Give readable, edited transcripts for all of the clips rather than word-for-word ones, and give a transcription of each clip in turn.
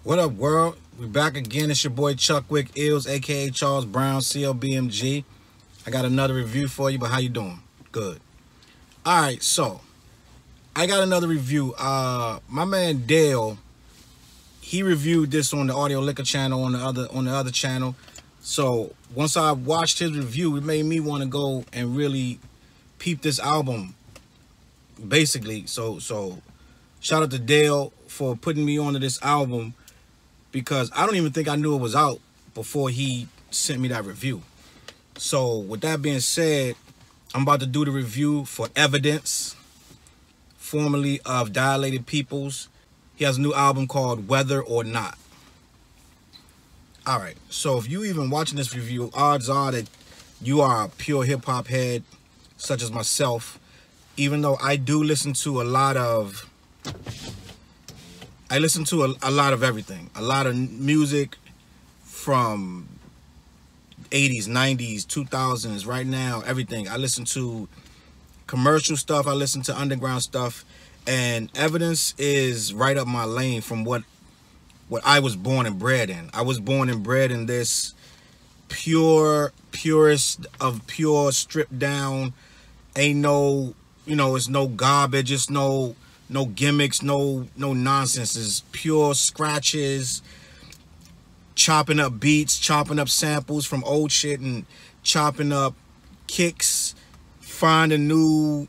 What up, world? We back again. It's your boy Chuck Wick Ills, aka Charles Brown, CLBMG. I got another review for you, but how you doing? Good. All right, so I got another review. My man Dale, he reviewed this on the Audio Liquor channel on the other channel. So once I watched his review, it made me want to go and really peep this album. Basically, so shout out to Dale for putting me onto this album, because I don't even think I knew it was out before he sent me that review. So with that being said, I'm about to do the review for Evidence, formerly of Dilated Peoples. He has a new album called Whether or Not. All right, so if you even watching this review, odds are that you are a pure hip-hop head, such as myself, even though I do listen to a lot of everything, a lot of music from 80s, 90s, 2000s, right now, everything. I listen to commercial stuff, I listen to underground stuff, and Evidence is right up my lane from what I was born and bred in. I was born and bred in this purest of pure, stripped down, ain't no, it's no garbage, it's no gimmicks, no nonsense. It's pure scratches, chopping up beats, chopping up samples from old shit, and chopping up kicks, finding new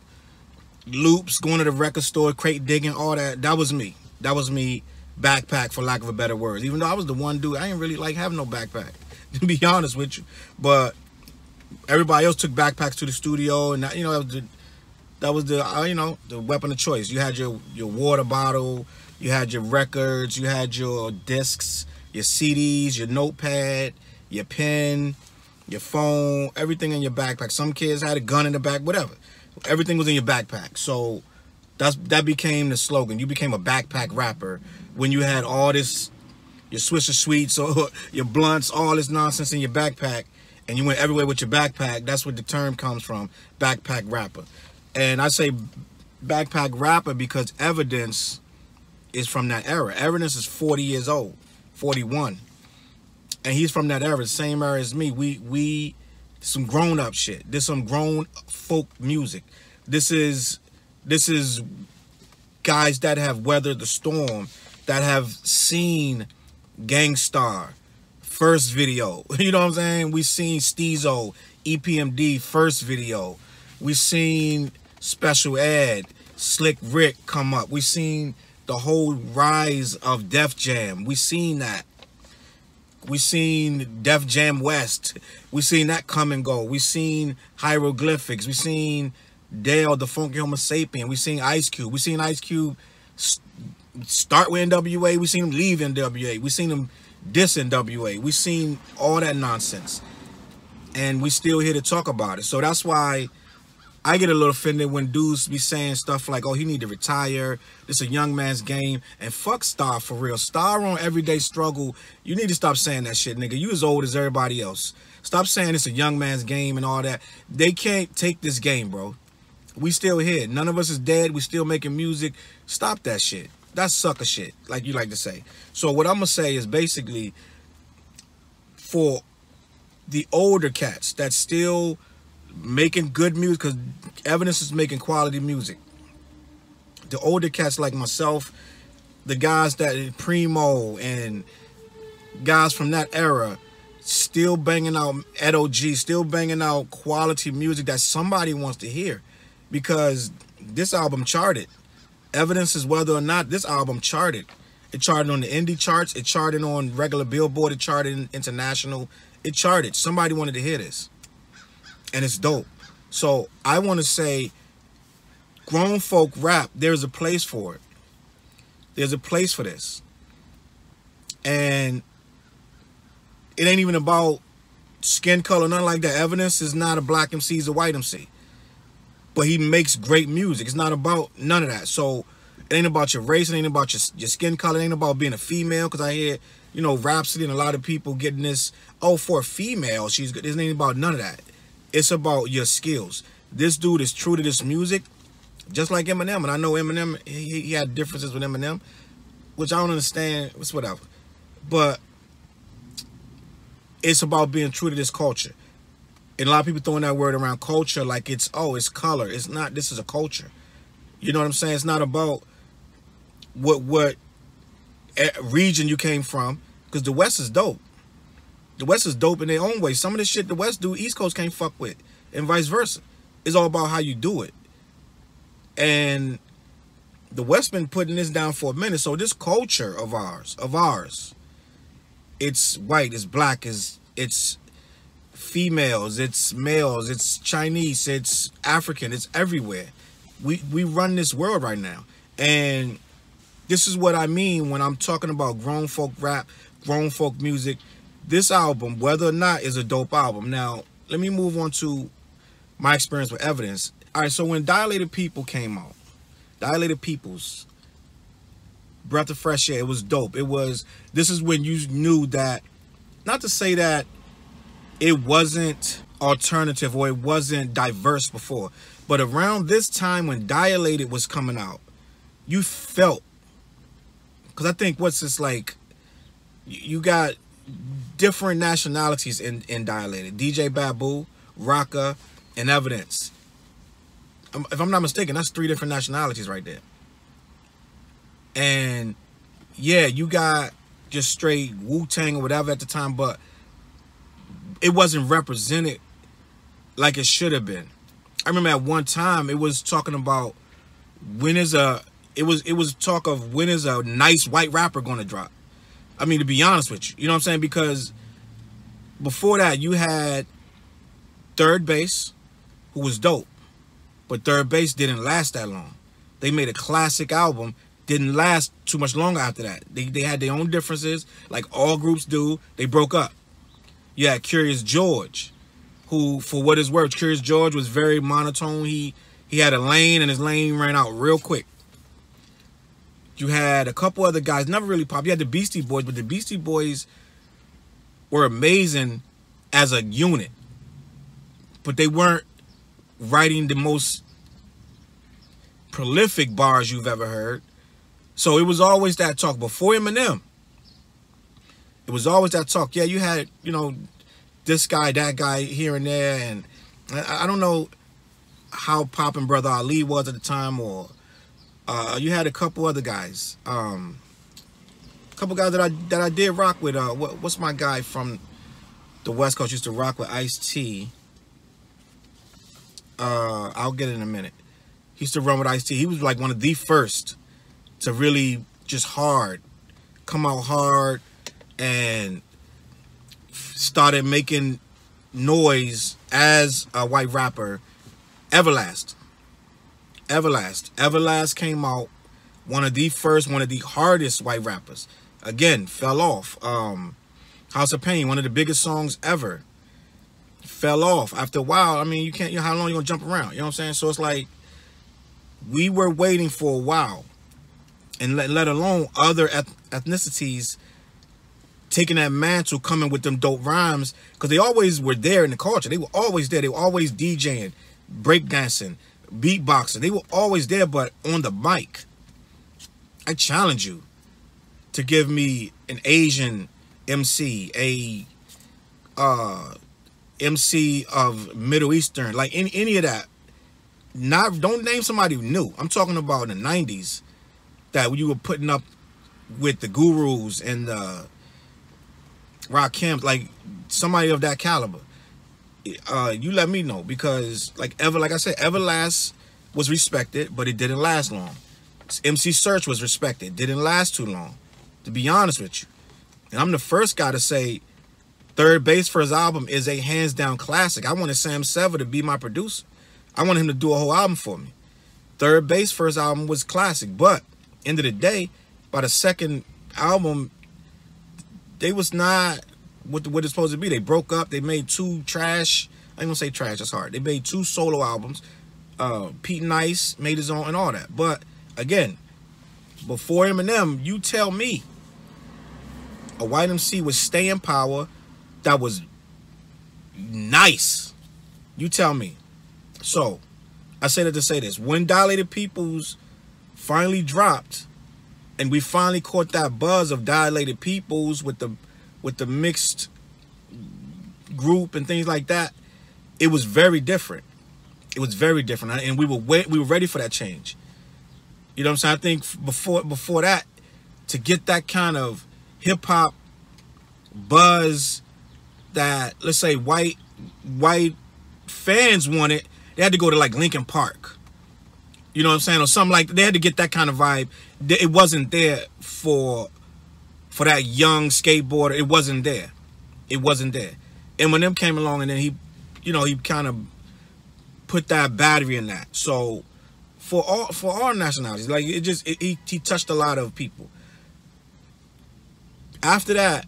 loops, going to the record store, crate digging, all that. That was me. That was me, backpack, for lack of a better word. Even though I was the one dude, I didn't really like having no backpack, to be honest with you. But everybody else took backpacks to the studio, and that was the weapon of choice. You had your water bottle, you had your records, you had your discs, your CDs, your notepad, your pen, your phone, everything in your backpack. Some kids had a gun in the back, whatever. Everything was in your backpack. So that became the slogan. You became a backpack rapper when you had all this, your Swisher Sweets or your blunts, all this nonsense in your backpack, and you went everywhere with your backpack. That's where the term comes from, backpack rapper. And I say backpack rapper because Evidence is from that era. Evidence is 40 years old, 41. And he's from that era, the same era as me. We some grown up shit. This some grown folk music. This is guys that have weathered the storm, that have seen Gangstar, first video. You know what I'm saying? We seen Steezo, EPMD, first video. We seen Special Ed, Slick Rick come up. We seen the whole rise of Def Jam. We seen that. We seen Def Jam West. We seen that come and go. We seen Hieroglyphics. We seen Dale, the Funky Homo Sapien. We seen Ice Cube. We seen Ice Cube start with NWA. We seen him leave NWA. We seen him diss NWA. We seen all that nonsense. And we still here to talk about it. So that's why I get a little offended when dudes be saying stuff like, oh, he need to retire, this a young man's game. And fuck Star, for real. Star on Everyday Struggle, you need to stop saying that shit, nigga. You as old as everybody else. Stop saying it's a young man's game and all that. They can't take this game, bro. We still here. None of us is dead. We still making music. Stop that shit. That's sucker shit, like you like to say. So what I'm going to say is basically for the older cats that still making good music, because Evidence is making quality music. The older cats like myself, the guys that Primo and guys from that era, still banging out Ed OG, still banging out quality music that somebody wants to hear, because this album charted. Evidence is Whether or Not. This album charted. It charted on the indie charts. It charted on regular Billboard. It charted international. It charted. Somebody wanted to hear this. And it's dope. So I want to say, grown folk rap, there's a place for it. There's a place for this. And it ain't even about skin color, nothing like that. Evidence is not a black MC, he's a white MC. But he makes great music. It's not about none of that. So it ain't about your race, it ain't about your skin color, it ain't about being a female, because I hear, Rhapsody and a lot of people getting this, oh, for a female, she's good. It ain't about none of that. It's about your skills. This dude is true to this music, just like Eminem. And I know Eminem, he had differences with Eminem, which I don't understand. It's whatever. but it's about being true to this culture. And a lot of people throwing that word around culture like it's, oh, it's color. It's not. This is a culture. You know what I'm saying? It's not about what region you came from, because the West is dope. The West is dope in their own way. Some of the shit the West do, East Coast can't fuck with, and vice versa. It's all about how you do it. And the West been putting this down for a minute. So this culture of ours, it's white, it's black, it's females, it's males, it's Chinese, it's African, it's everywhere. We run this world right now. And this is what I mean when I'm talking about grown folk rap, grown folk music. This album, whether or not, is a dope album. Now, let me move on to my experience with Evidence. All right, so when Dilated People came out, Dilated Peoples, Breath of Fresh Air, it was dope. This is when you knew that, not to say that it wasn't alternative or it wasn't diverse before, but around this time when Dilated was coming out, you felt, because I think what's this like, you got different nationalities in Dilated. DJ Babu, Rocka, and Evidence. If I'm not mistaken, that's 3 different nationalities right there. And yeah, you got just straight Wu-Tang or whatever at the time, but it wasn't represented like it should have been. I remember at one time it was talking about it was talk of when is a nice white rapper gonna drop. I mean, to be honest with you, you know what I'm saying? Because before that, you had Third Base, who was dope, but Third Base didn't last that long. They made a classic album, didn't last too much longer after that. They had their own differences, like all groups do. They broke up. You had Curious George, who, for what it's worth, Curious George was very monotone. He had a lane, and his lane ran out real quick. You had a couple other guys, never really popped. You had the Beastie Boys, but the Beastie Boys were amazing as a unit. But they weren't writing the most prolific bars you've ever heard. So it was always that talk. Before Eminem, it was always that talk. Yeah, you had, you know, this guy, that guy here and there. And I don't know how poppin' Brother Ali was at the time, or you had a couple other guys. A couple guys that I did rock with. What's my guy from the West Coast used to rock with Ice-T? I'll get it in a minute. He used to run with Ice-T. He was like one of the first to really just come out hard and started making noise as a white rapper. Everlast came out, one of the first, one of the hardest white rappers. Again, fell off. House of Pain, one of the biggest songs ever, fell off after a while. I mean, you can't, how long you gonna jump around? You know what I'm saying? So it's like, we were waiting for a while, and let alone other ethnicities taking that mantle, coming with them dope rhymes, because they always were there in the culture. They were always there. They were always DJing, breakdancing, beatboxing. They were always there, but on the mic. I challenge you to give me an Asian MC, a MC of Middle Eastern, like any of that. Don't name somebody new. I'm talking about in the 90s that you were putting up with the Gurus and the Rakim, like somebody of that caliber. You let me know, because like I said, Everlast was respected, but it didn't last long. MC Search was respected, didn't last too long, to be honest with you. And I'm the first guy to say Third Base for his album is a hands down classic. I wanted Sam Sever to be my producer. I wanted him to do a whole album for me. Third Base for his album was classic, but end of the day, by the second album, they was not what it's supposed to be. They broke up. They made 2 trash. I ain't gonna say trash, that's hard. They made 2 solo albums. Pete Nice made his own and all that. But again, before Eminem, you tell me a white MC was stay in power that was nice. You tell me. So I say that to say this: when Dilated Peoples finally dropped, and we finally caught that buzz of Dilated Peoples with the mixed group and things like that. It was very different. It was very different, and we were ready for that change. You know what I'm saying? I think before that, to get that kind of hip hop buzz that, let's say, white fans wanted, they had to go to like Linkin Park. You know what I'm saying? Or something like that. They had to get that kind of vibe. It wasn't there for that young skateboarder. It wasn't there. It wasn't there. Eminem came along, and then he kind of put that battery in that. So for all nationalities, like he touched a lot of people. After that,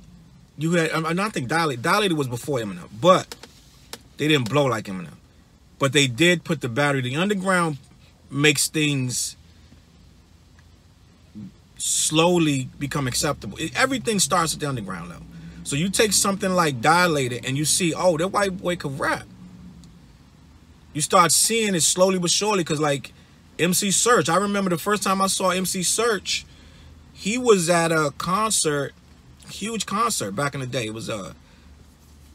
you had, I think Dilated was before Eminem, but they didn't blow like Eminem. But they did put the battery. The underground makes things slowly become acceptable. Everything starts at the underground level. So you take something like Dilated and you see, oh, that white boy could rap. You start seeing it slowly but surely, because like MC Search, I remember the first time I saw MC Search, he was at a concert, huge concert back in the day. It was a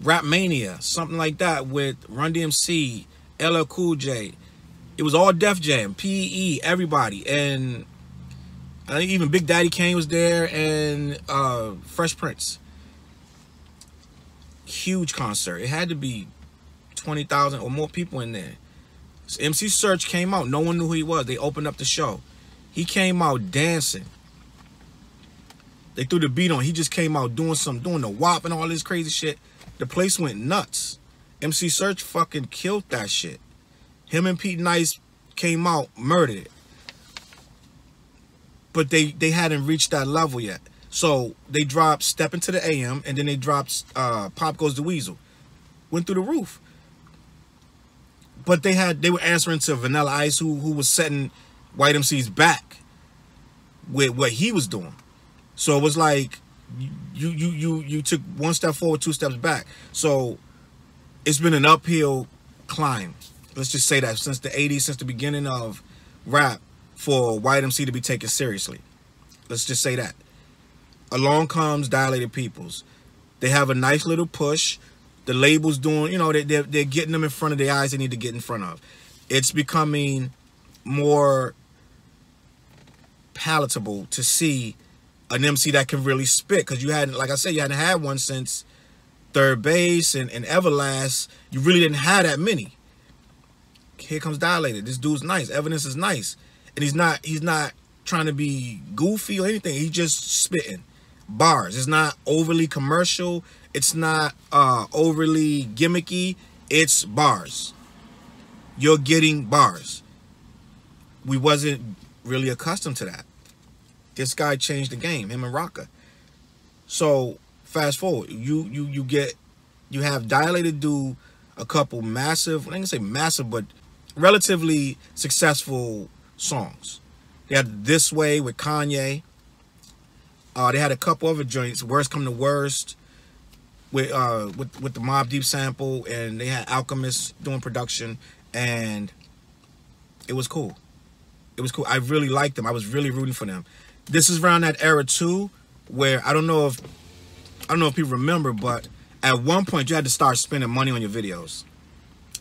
Rap Mania, something like that, with Run DMC, LL Cool J. It was all Def Jam, PE, everybody, and I think even Big Daddy Kane was there, and Fresh Prince. Huge concert. It had to be 20,000 or more people in there. So MC Search came out. No one knew who he was. They opened up the show. He came out dancing. They threw the beat on. He just came out doing the WAP and all this crazy shit. The place went nuts. MC Search fucking killed that shit. Him and Pete Nice came out, murdered it. But they hadn't reached that level yet. So they dropped Step Into the AM, and then they dropped Pop Goes the Weasel. Went through the roof. But they were answering to Vanilla Ice, who was setting White MC's back with what he was doing. So it was like you took one step forward, two steps back. So it's been an uphill climb. Let's just say that since the 80s, since the beginning of rap, for White MC to be taken seriously. Let's just say that. Along comes Dilated Peoples. They have a nice little push. The label's doing, you know, they're getting them in front of the eyes they need to get in front of. It's becoming more palatable to see an MC that can really spit, because you hadn't, like I said, you hadn't had one since Third Base and Everlast. You really didn't have that many. Here comes Dilated. This dude's nice. Evidence is nice. And he's not trying to be goofy or anything. He's just spitting bars. It's not overly commercial. It's not overly gimmicky. It's bars. You're getting bars. We wasn't really accustomed to that. This guy changed the game, him and Rocka. So fast forward, you have Dilated do a couple massive, I ain't gonna say massive, but relatively successful songs. They had This Way with Kanye. They had a couple other joints, Worst Come to Worst, with the Mobb Deep sample, and they had Alchemist doing production, and it was cool. It was cool. I really liked them. I was really rooting for them. This is around that era too, where I don't know if people remember, but at one point you had to start spending money on your videos,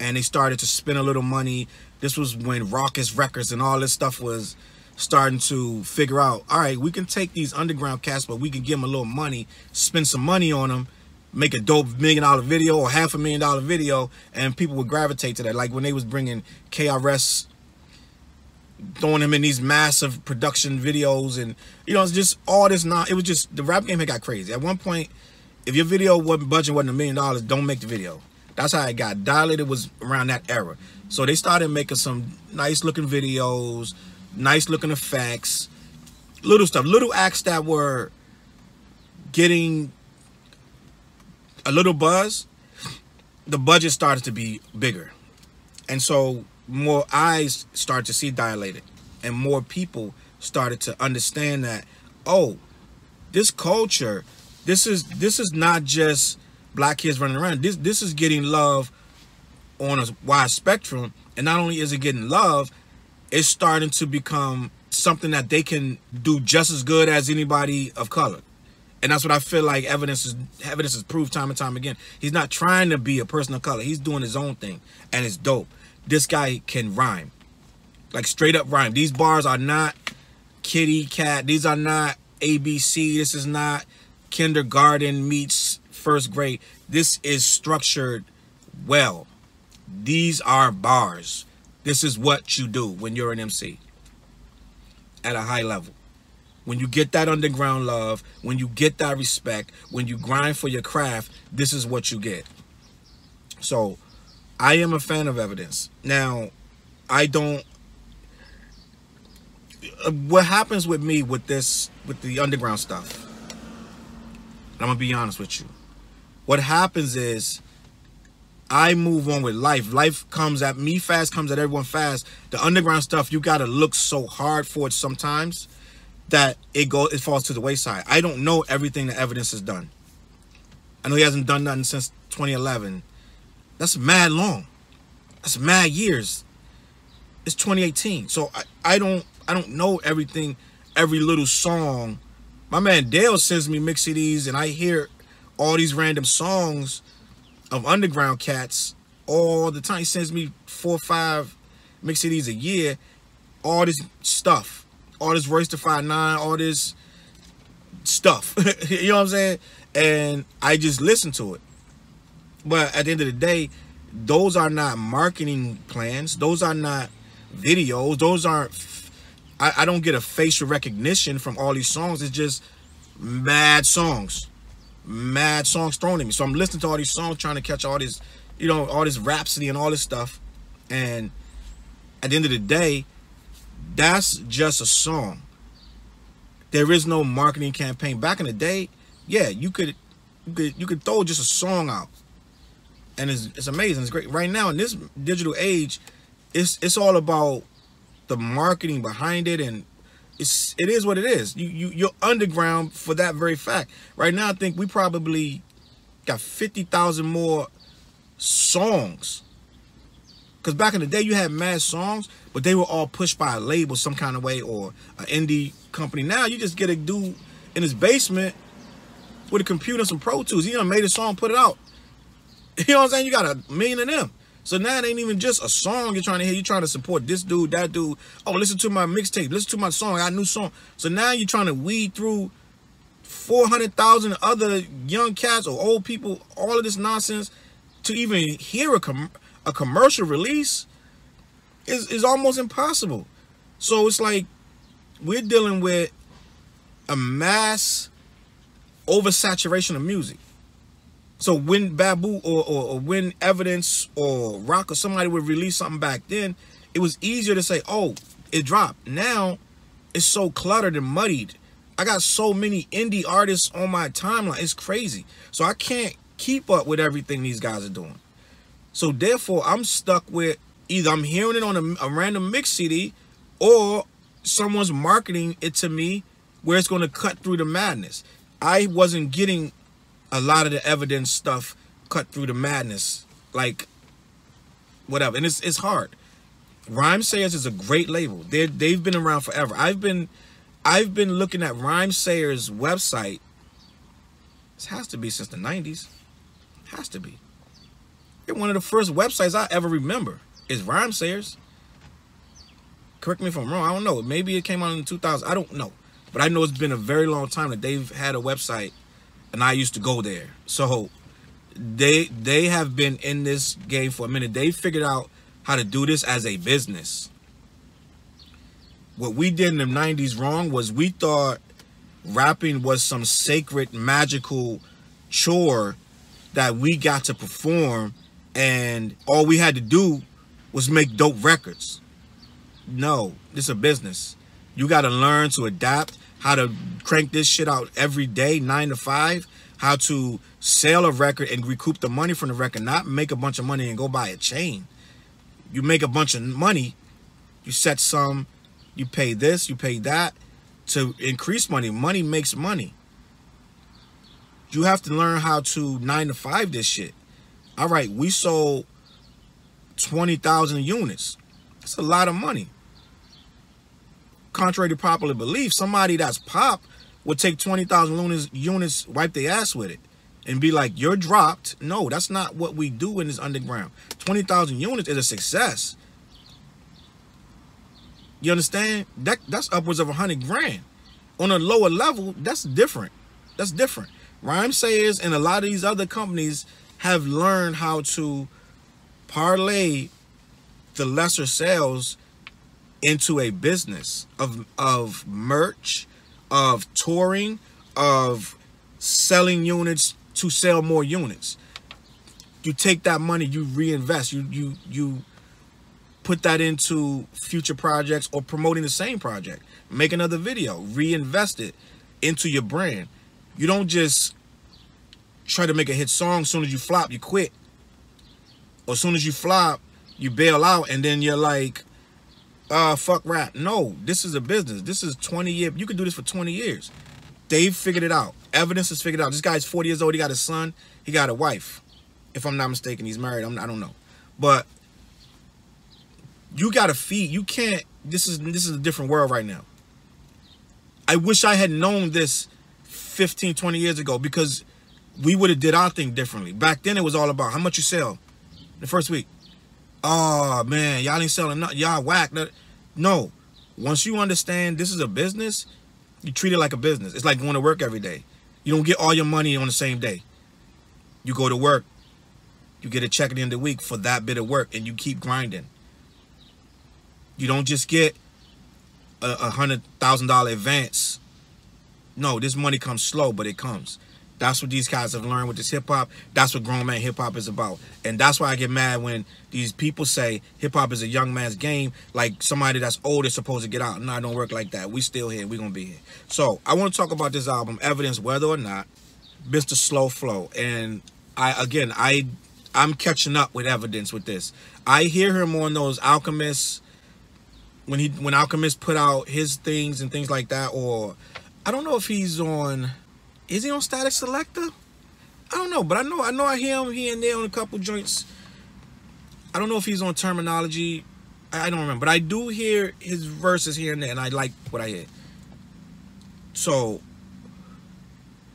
and they started to spend a little money. This was when Raucous Records and all this stuff was starting to figure out, all right, we can take these underground cats, but we can give them a little money, spend some money on them, make a dope $1 million video or $500,000 video, and people would gravitate to that. Like when they was bringing KRS, throwing him in these massive production videos, and you know, it's just all this. It was just, the rap game had got crazy. At one point, if your video wasn't $1 million, don't make the video. That's how it got. Dilated was around that era. So they started making some nice looking videos, nice looking effects, little stuff, little acts that were getting a little buzz. The budget started to be bigger. And so more eyes started to see Dilated, and more people started to understand that, oh, this culture, this is not just black kids running around. This is getting love on a wide spectrum, and not only is it getting love, it's starting to become something that they can do just as good as anybody of color. And that's what I feel like evidence is proved time and time again. He's not trying to be a person of color. He's doing his own thing, and it's dope. This guy can rhyme, like straight up rhyme. These bars are not kitty cat. These are not ABC. This is not kindergarten meets first grade. This is structured well. These are bars. This is what you do when you're an MC at a high level. When you get that underground love, when you get that respect, when you grind for your craft, this is what you get. So I am a fan of evidence. Now, I don't, what happens with me with this, with the underground stuff, I'm gonna be honest with you. What happens is I move on with life. Life comes at me fast, comes at everyone fast. The underground stuff, you gotta look so hard for it sometimes that it falls to the wayside. I don't know everything that evidence has done. I know he hasn't done nothing since 2011. That's mad long. That's mad years. It's 2018. So I don't know everything, every little song. My man Dale sends me mix CDs and I hear all these random songs of underground cats all the time. He sends me 4 or 5 mix CDs a year, all this stuff. All this Royce da 5'9", all this stuff. You know what I'm saying? And I just listen to it. But at the end of the day, those are not marketing plans. Those are not videos. Those aren't, I don't get a facial recognition from all these songs. It's just mad songs. Mad songs thrown at me. So I'm listening to all these songs, trying to catch all this, you know, all this rhapsody and all this stuff. And at the end of the day, that's just a song. There is no marketing campaign. Back in the day, yeah, you could throw just a song out, and it's amazing. It's great. Right now in this digital age, it's all about the marketing behind it, and it is what it is. You're underground for that very fact. Right now, I think we probably got 50,000 more songs. Because back in the day, you had mad songs, but they were all pushed by a label some kind of way or an indie company. Now you just get a dude in his basement with a computer and some Pro Tools. He done made a song, put it out. You know what I'm saying? You got 1 million of them. So now it ain't even just a song you're trying to hear. You're trying to support this dude, that dude. Oh, listen to my mixtape. Listen to my song. I got a new song. So now you're trying to weed through 400,000 other young cats or old people, all of this nonsense, to even hear a commercial release is almost impossible. So it's like we're dealing with a mass oversaturation of music. So when Babu or when Evidence or Rock or somebody would release something back then, it was easier to say, oh, it dropped. Now it's so cluttered and muddied. I got so many indie artists on my timeline. It's crazy. So I can't keep up with everything these guys are doing. So therefore, I'm stuck with either I'm hearing it on a random mix CD or someone's marketing it to me where it's going to cut through the madness. I wasn't getting a lot of the evidence stuff cut through the madness, like whatever. And it's hard. Rhymesayers is a great label. They've been around forever. I've been looking at Rhymesayers website. This has to be since the 90s. Has to be. They're one of the first websites I ever remember is Rhymesayers. Correct me if I'm wrong. I don't know. Maybe it came out in 2000. I don't know. But I know it's been a very long time that they've had a website, and I used to go there. So they have been in this game for a minute. They figured out how to do this as a business. What we did in the 90s wrong was we thought rapping was some sacred, magical chore that we got to perform, and all we had to do was make dope records. No, this is a business. You got to learn to adapt, how to crank this shit out every day, 9 to 5, how to sell a record and recoup the money from the record, not make a bunch of money and go buy a chain. You make a bunch of money, you set some, you pay this, you pay that to increase money. Money makes money. You have to learn how to 9 to 5 this shit. All right, we sold 20,000 units. That's a lot of money. contrary to popular belief, somebody that's pop would take 20,000 units, wipe their ass with it, and be like, you're dropped. No, that's not what we do in this underground. 20,000 units is a success. You understand? That's upwards of 100 grand. On a lower level, that's different. That's different. Rhymesayers and a lot of these other companies have learned how to parlay the lesser sales into a business of merch, of touring, of selling units to sell more units. You take that money, you reinvest, you put that into future projects or promoting the same project. Make another video, reinvest it into your brand. You don't just try to make a hit song. As soon as you flop, you quit. Or as soon as you flop, you bail out and then you're like, fuck rap. No, this is a business. This is 20 years. You can do this for 20 years. They've figured it out. Evidence is figured out. This guy's 40 years old. He got a son. He got a wife. If I'm not mistaken, he's married. I don't know. But you got to feed. You can't. This is a different world right now. I wish I had known this 15, 20 years ago, because we would have did our thing differently. Back then, it was all about how much you sell the first week. Oh, man, y'all ain't selling nothing. Y'all whack. No. Once you understand this is a business, you treat it like a business. It's like going to work every day. You don't get all your money on the same day. You go to work. You get a check at the end of the week for that bit of work, and you keep grinding. You don't just get a $100,000 advance. No, this money comes slow, but it comes. That's what these guys have learned with this hip-hop. That's what grown man hip-hop is about. And that's why I get mad when these people say hip-hop is a young man's game, like somebody that's old is supposed to get out. No, it don't work like that. We still here. We gonna be here. So I want to talk about this album, Evidence, whether or not, Mr. Slow Flow. And I'm catching up with Evidence with this. I hear him on those Alchemist, when Alchemist put out his things and things like that, or I don't know if he's on. Is he on Static Selector? I don't know, but I know I hear him here and there on a couple joints. I don't know if he's on Terminology. I don't remember, but I do hear his verses here and there, and I like what I hear. So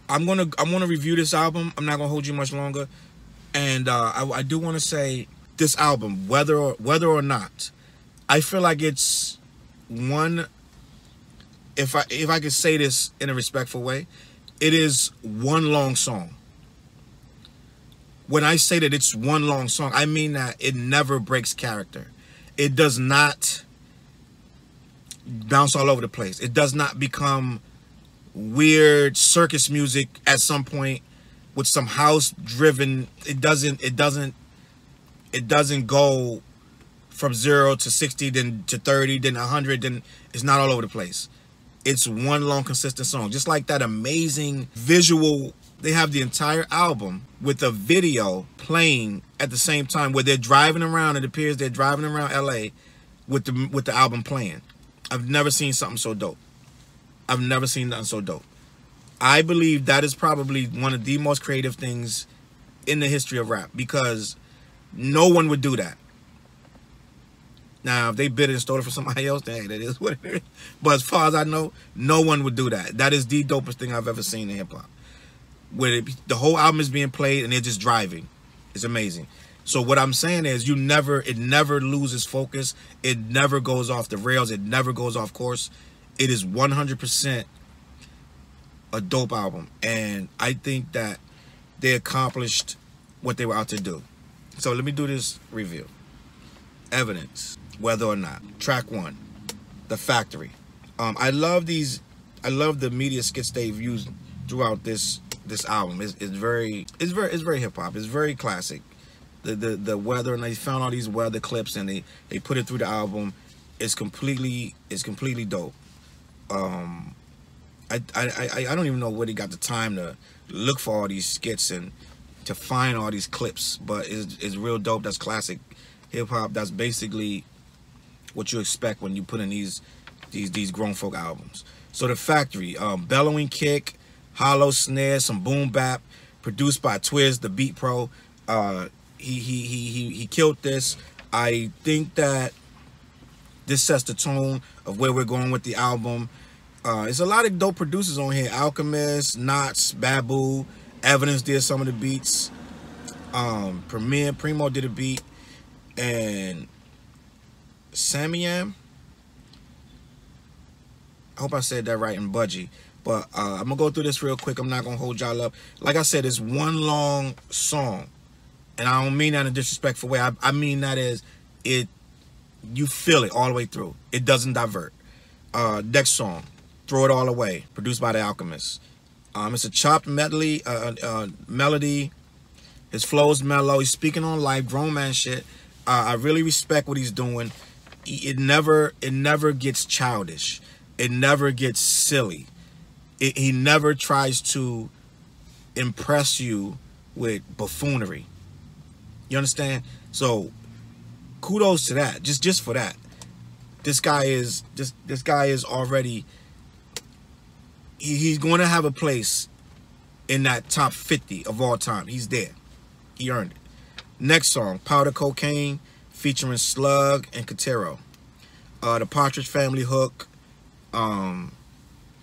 I'm gonna review this album. I'm not gonna hold you much longer, and I do want to say this album, whether or not, I feel like it's one. If I could say this in a respectful way, it is one long song. When I say that it's one long song, I mean that it never breaks character. It does not bounce all over the place. It does not become weird circus music at some point with some house driven. It doesn't go from 0 to 60, then to 30, then 100, then it's not all over the place. It's one long consistent song. Just like that amazing visual. They have the entire album with a video playing at the same time where they're driving around. It appears they're driving around LA with the album playing. I've never seen something so dope. I've never seen nothing so dope. I believe that is probably one of the most creative things in the history of rap, because no one would do that. Now, if they bid it and stole it from somebody else, then hey, that is what it is. But as far as I know, no one would do that. That is the dopest thing I've ever seen in hip-hop. Where the whole album is being played and they're just driving. It's amazing. So what I'm saying is it never loses focus. It never goes off the rails. It never goes off course. It is 100% a dope album. And I think that they accomplished what they were out to do. So let me do this review. Evidence, whether or not. Track 1, The Factory. I love the media skits they've used throughout this album. It's very hip hop. It's very classic. The weather, and they found all these weather clips and they put it through the album. It's completely dope. I don't even know where they got the time to look for all these skits and to find all these clips, but it's real dope. That's classic hip-hop. That's basically what you expect when you put in these grown folk albums. So The Factory, bellowing kick, hollow snare, some boom bap, produced by Twiz, the beat pro. He killed this. I think that This sets the tone of where we're going with the album. It's a lot of dope producers on here. Alchemist, Knots, Babu, Evidence did some of the beats. Primo did a beat, and Samiam, I hope I said that right, and Budgie. But I'm gonna go through this real quick. I'm not gonna hold y'all up. Like I said, it's one long song, and I don't mean that in a disrespectful way. I mean that as it, you feel it all the way through. It doesn't divert. Next song, Throw It All Away, produced by The Alchemist. It's a chopped melody. His flow is mellow. He's speaking on life, grown man shit. I really respect what he's doing. It never gets childish. It never gets silly. He never tries to impress you with buffoonery. You understand? So kudos to that. Just for that. This guy is already, he's going to have a place in that top 50 of all time. He's there. He earned it. Next song, Powder Cocaine, featuring Slug and Katero. The Partridge Family hook, a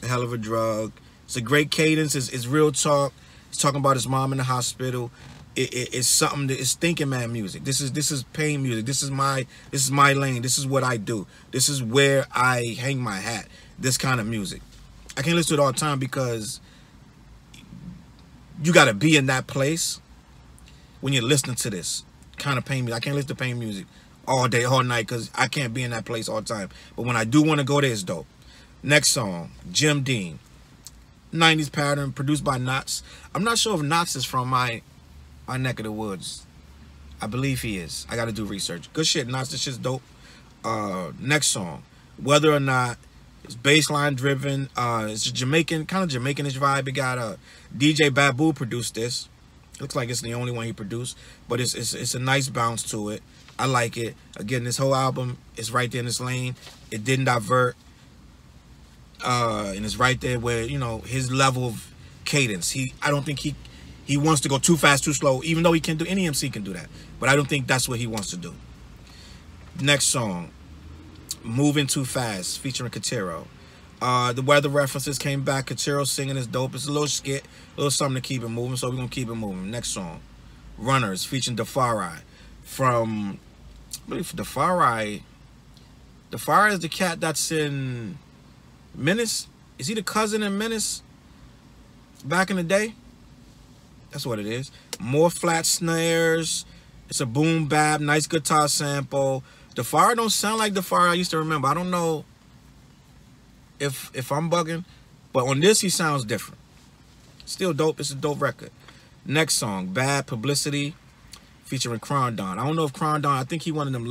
hell of a drug. It's a great cadence. It's real talk. He's talking about his mom in the hospital. It's something that is thinking man music. This is pain music. This is my lane. This is what I do. This is where I hang my hat. This kind of music. I can't listen to it all the time because you got to be in that place when you're listening to this kind of pain music. I can't listen to pain music all day, all night, because I can't be in that place all the time. But when I do want to go there, it's dope. Next song, Jim Dean. 90s pattern, produced by Knots. I'm not sure if Knots is from my neck of the woods. I believe he is. I got to do research. Good shit, Knots. This shit's dope. Next song, Whether or Not. It's bassline driven. It's a Jamaican, kind of Jamaican-ish vibe. It got DJ Babu produced this. Looks like it's the only one he produced, but it's a nice bounce to it. I like it. Again, this whole album is right there in this lane. It didn't divert. And it's right there where, you know, his level of cadence. I don't think he wants to go too fast, too slow, even though he can do, any MC can do that. But I don't think that's what he wants to do. Next song, Moving Too Fast, featuring Katero. The weather references came back. Katero singing is dope. It's a little skit, a little something to keep it moving, so we're going to keep it moving. Next song, Runners, featuring Defari. From, I believe Defari is the cat that's in Menace. Is he the cousin in Menace back in the day? That's what it is. More flat snares. It's a boom bap, nice guitar sample. Defari don't sound like Defari I used to remember. I don't know if I'm bugging, but on this he sounds different. Still dope. It's a dope record. Next song, Bad Publicity, featuring Crondon. I don't know if Crondon, I think he one of them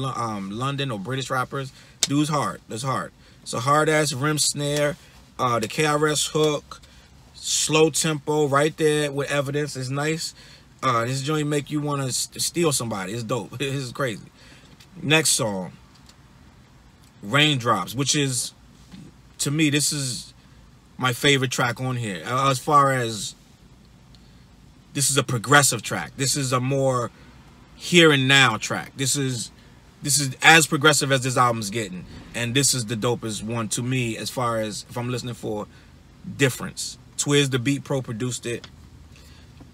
London or British rappers. Dude's hard. That's hard. It's a hard ass rim snare. The KRS hook, slow tempo, right there with Evidence. It's nice. This joint make you want to steal somebody. It's dope. This is crazy. Next song, Raindrops, which is, to me, this is my favorite track on here. As far as, this is a progressive track. This is a more here and now track. This is as progressive as this album's getting. And this is the dopest one to me as far as if I'm listening for difference. Twiz, the Beat Pro, produced it.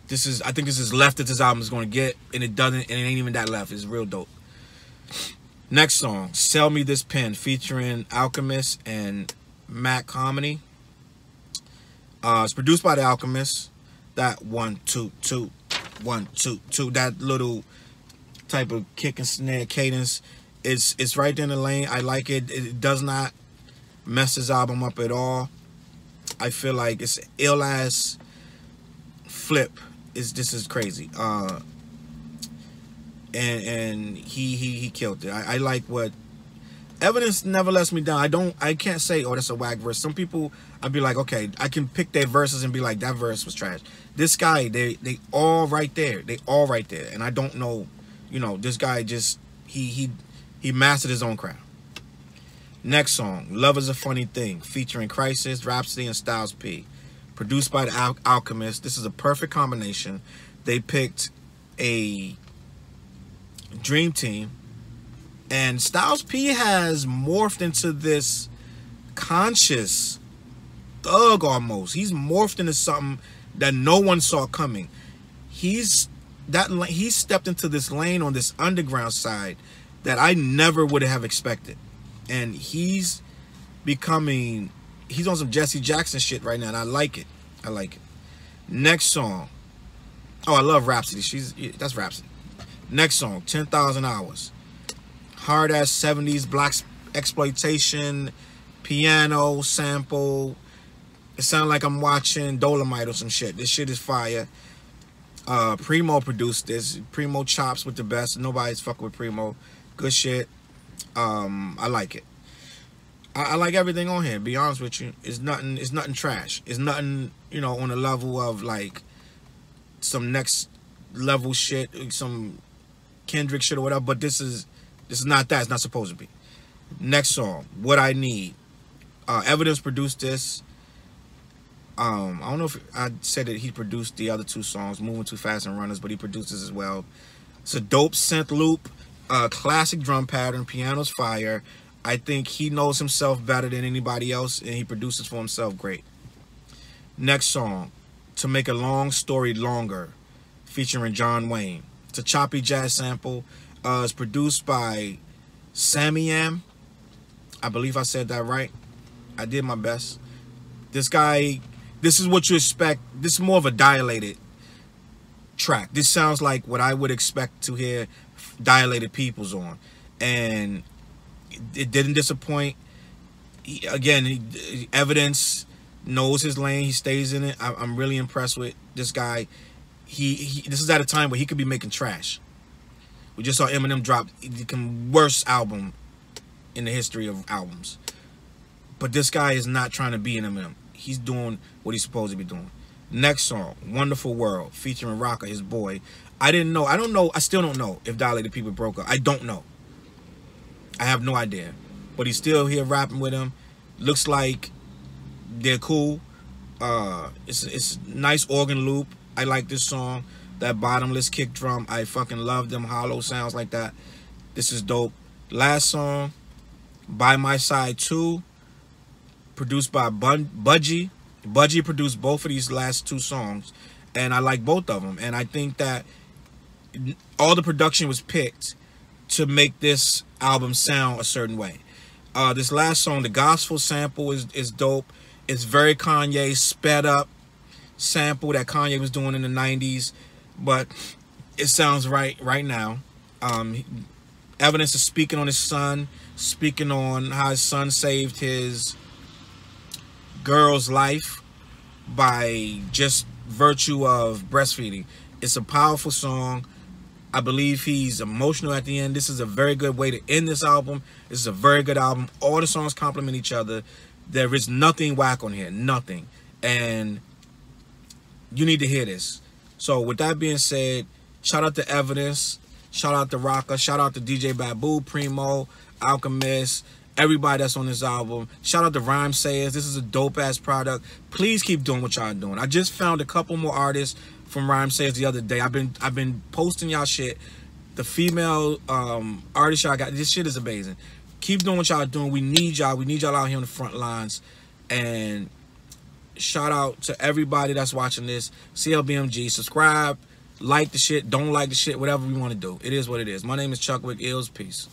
I think this is left that this album is going to get, and it doesn't, and it ain't even that left. It's real dope. Next song, Sell Me This Pen, featuring Alchemist and Mac Hominy. It's produced by The Alchemist. That 1 2 2 1 2 2, that little type of kick and snare cadence, it's right there in the lane. I like it. It does not mess this album up at all. I feel like it's ill ass flip. This is crazy. And he killed it. I like what Evidence never lets me down. I can't say, oh, that's a whack verse. Some people, I'd be like, okay, I can pick their verses and be like, that verse was trash. This guy, they all right there. They all right there. And I don't know, you know, this guy just, he mastered his own craft. Next song, Love Is a Funny Thing, featuring Crisis, Rhapsody, and Styles P. Produced by The Alchemist. This is a perfect combination. They picked a dream team And Styles P has morphed into this conscious thug almost. He's morphed into something that no one saw coming. He stepped into this lane on this underground side that I never would have expected. And he's on some Jesse Jackson shit right now, and I like it. I like it. Next song. Oh, I love Rhapsody. That's Rhapsody. Next song, 10,000 Hours. Hard ass 70s black exploitation, piano sample. It sounds like I'm watching Dolomite or some shit. This shit is fire. Primo produced this. Primo chops with the best. Nobody's fucking with Primo. Good shit. I like it. I like everything on here, to be honest with you. It's nothing trash. It's nothing, you know, on the level of like some next level shit, some Kendrick shit or whatever, but this is not that. It's not supposed to be. Next song, What I Need. Evidence produced this. I don't know if I said that he produced the other two songs, Moving Too Fast and Runners, but he produced this as well. It's a dope synth loop, classic drum pattern, piano's fire. I think he knows himself better than anybody else, and he produces for himself great. Next song, To Make a Long Story Longer, featuring John Wayne. It's a choppy jazz sample. It's produced by Sammy. I believe I said that right. I did my best. This guy, this is what you expect. This is more of a dilated track. This sounds like what I would expect to hear Dilated Peoples on. And it didn't disappoint. Evidence knows his lane. He stays in it. I'm really impressed with this guy. This is at a time where he could be making trash. We just saw Eminem drop the worst album in the history of albums. But this guy is not trying to be an Eminem. He's doing what he's supposed to be doing. Next song, Wonderful World, featuring Rocka, his boy. I didn't know. I don't know. I still don't know if Dilated People broke up. I don't know. I have no idea. But he's still here rapping with him. Looks like they're cool. It's nice organ loop. I like this song. That bottomless kick drum. I fucking love them hollow sounds like that. This is dope. Last song, By My Side 2, produced by Budgie. Budgie produced both of these last two songs, and I like both of them. And I think that all the production was picked to make this album sound a certain way. This last song, the gospel sample, is dope. It's very Kanye, sped up sample that Kanye was doing in the 90s, but it sounds right now. Evidence is speaking on his son, speaking on how his son saved his girl's life by just virtue of breastfeeding. It's a powerful song. I believe he's emotional at the end. This is a very good way to end this album. This is a very good album. All the songs complement each other. There is nothing whack on here. Nothing. And you need to hear this. So with that being said, shout out to Evidence. Shout out to Rocka. Shout out to DJ Babu, Primo, Alchemist, everybody that's on this album. Shout out to Rhymesayers. This is a dope-ass product. Please keep doing what y'all doing. I just found a couple more artists from Rhymesayers the other day. I've been posting y'all shit. The female artists y'all got, this shit is amazing. Keep doing what y'all doing. We need y'all. We need y'all out here on the front lines. And shout out to everybody that's watching this. CLBMG. Subscribe. Like the shit. Don't like the shit. Whatever we want to do. It is what it is. My name is Chuck Wick Ills. Peace.